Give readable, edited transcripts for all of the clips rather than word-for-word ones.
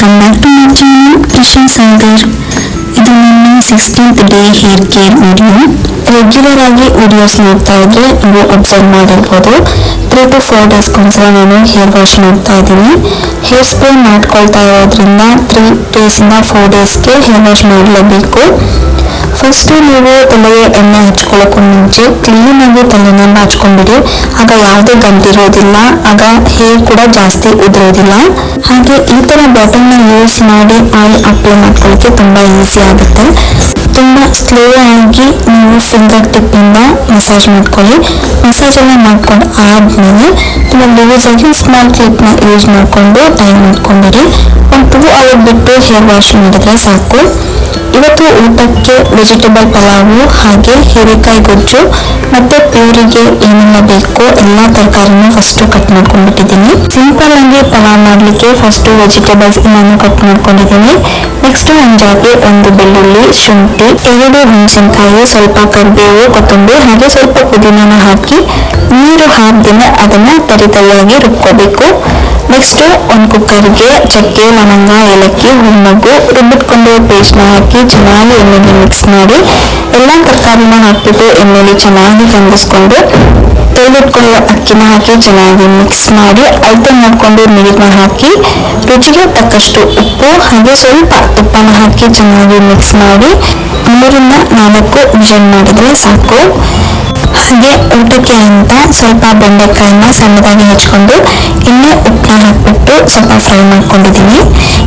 Welcome back to my channel Krishna Sagar. ಇದು ನನ್ನ 16th day hair care video. Regular ಆಗಿ videos ನೋಡ್ತಾ ಇದ್ರೆ ನೀವು ಅಬ್ಸರ್ವ್ ಮಾಡಿರ್ಬೋದು 3 to 4 ಡೇಸ್ ಒಂದ್ಸಲ ನಾನು ಹೇರ್ ವಾಶ್ ಮಾಡ್ತಾ ಇದ್ದೀನಿ. ಹೇರ್ ಸ್ಪ್ರೇ ಮಾಡ್ಕೊಳ್ತಾ ಇರೋದ್ರಿಂದ 3 ಡೇಸಿಂದ 4 ಡೇಸ್ಗೆ ಹೇರ್ ವಾಶ್ ಮಾಡಲೇಬೇಕು. ಫಸ್ಟ್ ನೀವು ತಲೆಗೆ ಎಣ್ಣೆ ಹಚ್ಕೊಳ್ಳೋಕ್ಕೂ ಮುಂಚೆ ಕ್ಲೀನಾಗಿ ತಲೆನ ಬಾಚ್ಕೊಂಡ್ಬಿಡಿ. ಆಗ ಯಾವುದೇ ಗಂಟಿರೋದಿಲ್ಲ, ಆಗ ಹೇರ್ ಕೂಡ ಜಾಸ್ತಿ ಉದುರೋದಿಲ್ಲ. ಹಾಗೆ ಈ ಥರ ಬಾಟಲ್ನ ಯೂಸ್ ಮಾಡಿ ಆಯಿಲ್ ಅಪ್ಲೈ ಮಾಡ್ಕೊಳ್ಳೋಕ್ಕೆ ತುಂಬ ಈಸಿ ಆಗುತ್ತೆ. ತುಂಬ ಸ್ಲೋ ಆಗಿ ನೀವು ಫಿಂಗರ್ ಟಿಪ್ಪಿಂದ ಮಸಾಜ್ ಮಾಡ್ಕೊಳ್ಳಿ. ಮಸಾಜ್ ಎಲ್ಲ ಮಾಡ್ಕೊಂಡು ಆದಮೇಲೆ ತುಂಬ ಲೂಸಾಗಿ ಸ್ಮಾಲ್ ಕ್ಲಿಪ್ನ ಯೂಸ್ ಮಾಡಿಕೊಂಡು ಟೈ ಮಾಡ್ಕೊಂಡಿರಿ. ಒಂದು 2 ಅವರ್ ಬಿಟ್ಟು ಹೇರ್ ವಾಶ್ ಮಾಡಿದ್ರೆ ಸಾಕು. ಇವತ್ತು ಊಟಕ್ಕೆ ವೆಜಿಟೇಬಲ್ ಪಲಾವು, ಹಾಗೆ ಹೀರೆಕಾಯಿ ಗೊಜ್ಜು ಮತ್ತೆ ಪ್ಯೂರಿಗೆ ಏನೆಲ್ಲ ಬೇಕೋ ಎಲ್ಲ ತರಕಾರಿನೂ ಫಸ್ಟ್ ಕಟ್ ಮಾಡ್ಕೊಂಡ್ಬಿಟ್ಟಿದ್ದೀನಿ. ಸಿಂಪಲ್ ಆಗಿ ಪಲಾವ್ ಮಾಡಲಿಕ್ಕೆ ಫಸ್ಟ್ ವೆಜಿಟೇಬಲ್ಸ್ ನಾನು ಕಟ್ ಮಾಡ್ಕೊಂಡಿದ್ದೀನಿ. ನೆಕ್ಸ್ಟ್ ಒಂದು ಜಾಗೆ 1 ಬೆಳ್ಳುಳ್ಳಿ, ಶುಂಠಿ, 2 ಮೆಣಸಿನಕಾಯಿ, ಸ್ವಲ್ಪ ಕರಿಬೇವು, ಕೊತ್ತಂಬರಿ ಹಾಗೆ ಸ್ವಲ್ಪ ಪುದೀನ ಹಾಕಿ ನೀರು ಹಾಕ್ದೇನೆ ಅದನ್ನ ತರಿಯಾಗಿ ರುಬ್ಕೋಬೇಕು. ನೆಕ್ಸ್ಟ್ ಒಂದು ಕುಕ್ಕರ್ಗೆ ಚಕ್ಕೆ, ಲವಂಗ, ಏಲಕ್ಕಿ, ಹುಣ್ಣಗು ರುಬ್ಬಿಟ್ಕೊಂಡು ಪೇಸ್ಟ್ನ ಹಾಕಿ ಚೆನ್ನಾಗಿ ಎಣ್ಣೆಗೆ ಮಿಕ್ಸ್ ಮಾಡಿ ಎಲ್ಲ ತರಕಾರಿನ ಹಾಕ್ಬಿಟ್ಟು ಎಣ್ಣೆಲಿ ಚೆನ್ನಾಗಿ ಕಂದಿಸ್ಕೊಂಡು ತೊಳೆದಿಟ್ಕೊಳ್ಳೋ ಅಕ್ಕಿನ ಹಾಕಿ ಚೆನ್ನಾಗಿ ಮಿಕ್ಸ್ ಮಾಡಿ ಅಳತೆ ಮಾಡಿಕೊಂಡು ನೀರನ್ನ ಹಾಕಿ ರುಚಿಗೆ ತಕ್ಕಷ್ಟು ಉಪ್ಪು ಹಾಗೆ ಸ್ವಲ್ಪ ತುಪ್ಪನ ಹಾಕಿ ಚೆನ್ನಾಗಿ ಮಿಕ್ಸ್ ಮಾಡಿ 3 ರಿಂದ 4 ವಿಷಲ್ ಮಾಡಿದ್ರೆ ಸಾಕು. ಹಾಗೆ ಊಟಕ್ಕೆ ಅಂತ ಸ್ವಲ್ಪ ಬೆಂಡೆಕಾಯಿನ ಸಣ್ಣದಾಗಿ ಹಚ್ಕೊಂಡು ಎಣ್ಣೆ ಉಪ್ಪನ್ನ ಹಾಕ್ಬಿಟ್ಟು ಸ್ವಲ್ಪ ಫ್ರೈ ಮಾಡ್ಕೊಂಡಿದ್ದೀನಿ.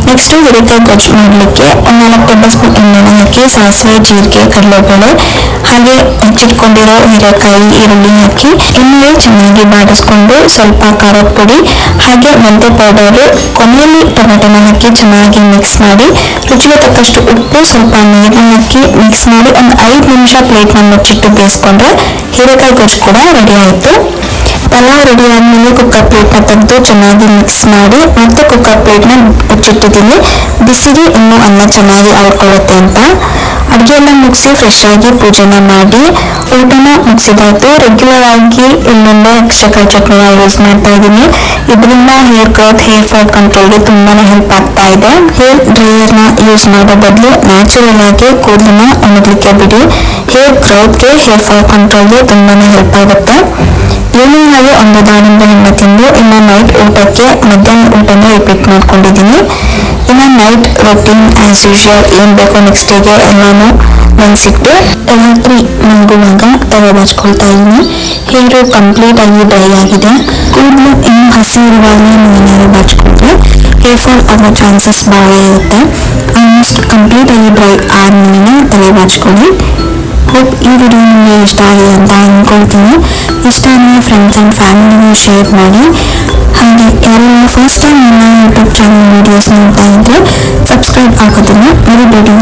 ನೆಕ್ಸ್ಟ್ ಹೀರೆಕಾಯಿ ಗೊಜ್ಜು ಮಾಡಲಿಕ್ಕೆ 4 ಟೇಬಲ್ ಸ್ಪೂನ್ ಎಣ್ಣೆನ ಹಾಕಿ ಸಾಸಿವೆ, ಜೀರಿಗೆ, ಕಡಲೆಬೇಳೆ ಹಾಗೆ ಹೆಚ್ಚಿಟ್ಕೊಂಡಿರೋ ಹೀರೆಕಾಯಿ, ಈರುಳ್ಳಿ ಹಾಕಿ ಎಣ್ಣೆಯಲ್ಲಿ ಚೆನ್ನಾಗಿ ಬಾಡಿಸ್ಕೊಂಡು ಸ್ವಲ್ಪ ಖಾರದ ಪುಡಿ ಹಾಗೆ ಮೆಂತೆ ಪೌಡರು, ಕೊನೆಯಲ್ಲಿ ಟೊಮೆಟೊನ ಹಾಕಿ ಚೆನ್ನಾಗಿ ಮಿಕ್ಸ್ ಮಾಡಿ ರುಚಿಗೆ ತಕ್ಕಷ್ಟು ಉಪ್ಪು, ಸ್ವಲ್ಪ ನೀರನ್ನ ಹಾಕಿ ಮಿಕ್ಸ್ ಮಾಡಿ ಒಂದು 5 ನಿಮಿಷ ಪ್ಲೇಟ್ನ ಮುಚ್ಚಿಟ್ಟು ಬೇಯಿಸ್ಕೊಂಡ್ರೆ ಹೀರೆಕಾಯಿ ಗೊಜ್ಜು ಕೂಡ ರೆಡಿ ಆಯಿತು. ಪಲಾವ್ ರೆಡಿ ಆದಮೇಲೆ ಕುಕ್ಕರ್ ಪ್ಲೇಟ್ನ ತೆಗೆದು ಚೆನ್ನಾಗಿ ಮಿಕ್ಸ್ ಮಾಡಿ ಮತ್ತೆ ಕುಕ್ಕರ್ ಪ್ಲೇಟ್ನ ಮುಚ್ಚಿಟ್ಟಿದ್ದೀನಿ. ಬಿಸಿಗೆ ಇನ್ನೂ ಅನ್ನ ಚೆನ್ನಾಗಿ ಆಡ್ಕೊಳ್ಳುತ್ತೆ ಅಂತ. ಅಡುಗೆ ಎಲ್ಲ ಮುಗಿಸಿ ಫ್ರೆಶ್ ಆಗಿ ಪೂಜೆನ ಮಾಡಿ ಊಟನ ಮುಗಿಸಿದಾಯ್ತು. ರೆಗ್ಯುಲರ್ ಆಗಿ ಇನ್ನೊಂದು ಶಕಲ್ ಚಟ್ನಿನ ಯೂಸ್ ಮಾಡ್ತಾ ಇದ್ದೀನಿ. ಇದರಿಂದ ಹೇರ್ ಗ್ರೋತ್, ಹೇರ್ ಫಾಲ್ ಕಂಟ್ರೋಲ್ಗೆ ತುಂಬಾನೇ ಹೆಲ್ಪ್ ಆಗ್ತಾ ಇದೆ. ಹೇರ್ ಡ್ರೈಯರ್ನ ಯೂಸ್ ಮಾಡೋ ಬದಲು ನ್ಯಾಚುರಲ್ ಆಗಿ ಕೂದಲನ್ನ ಒಣಗಲಿಕ್ಕೆ ಬಿಡಿ. ಹೇರ್ ಗ್ರೋತ್ಗೆ, ಹೇರ್ ಫಾಲ್ ಕಂಟ್ರೋಲ್ಗೆ ತುಂಬಾನೇ ಹೆಲ್ಪ್ ಆಗುತ್ತೆ. ಈವ್ನಿಂಗ್ ಆಗಿ ಒಂದು ದಾಳಿಂಬೆ ಹಣ್ಣು ತಿಂದು ಇನ್ನು ನೈಟ್ ಊಟಕ್ಕೆ ಮಧ್ಯಾಹ್ನ ಊಟನೇ ರಿಪೀಟ್ ಮಾಡ್ಕೊಂಡಿದ್ದೀನಿ. ಇನ್ನು ನೈಟ್ ರೊಟೀನ್ ಆಸ್ ಯೂಶುವಲ್ ಏನು ಬೇಕೋ ನೆಕ್ಸ್ಟ್ ಡೇಗೆ ಎಲ್ಲಾನು ನೆನೆಸಿಟ್ಟು ರಾತ್ರಿ ಮಲಗುವಾಗ ತಲೆ ಬಾಚ್ಕೊಳ್ತಾ ಇದ್ದೀನಿ. ಹೇರು ಕಂಪ್ಲೀಟ್ ಆಗಿ ಡ್ರೈ ಆಗಿದೆ. ಕೂದಲು ಇನ್ನು ಹಸಿ ಇರುವಾಗ ಏನಾದ್ರು ಬಾಚ್ಕೊಂಡ್ರೆ ಹೇರ್ ಫಾಲ್ ಆಗೋ ಚಾನ್ಸಸ್ ಭಾಳ ಇರುತ್ತೆ. ಆಲ್ಮೋಸ್ಟ್ ಕಂಪ್ಲೀಟ್ ಆಗಿ ಡ್ರೈ ಆದ್ಮೇಲೆ ತಲೆ ಬಾಚ್ಕೊಳ್ಳಿ. ಹೋಪ್ ಈ ವಿಡಿಯೋ ನಿಮಗೆ ಇಷ್ಟ ಆಗಿದೆ ಅಂತ ಅಂದ್ಕೊಳ್ತೀನಿ. ಇಷ್ಟ ಅಂದರೆ ಫ್ರೆಂಡ್ಸ್ ಆ್ಯಂಡ್ ಫ್ಯಾಮಿಲಿಗೆ ಶೇರ್ ಮಾಡಿ. ಹಾಗೆ ಯಾರೆಲ್ಲ ಫಸ್ಟ್ ಟೈಮ್ ನನ್ನ ಯೂಟ್ಯೂಬ್ ಚಾನಲ್ ವೀಡಿಯೋಸ್ ನೋಡ್ತಾ ಇದ್ದರೆ ಸಬ್ಸ್ಕ್ರೈಬ್ ಆಗೋದನ್ನು ಮರಿಬೇಡಿ.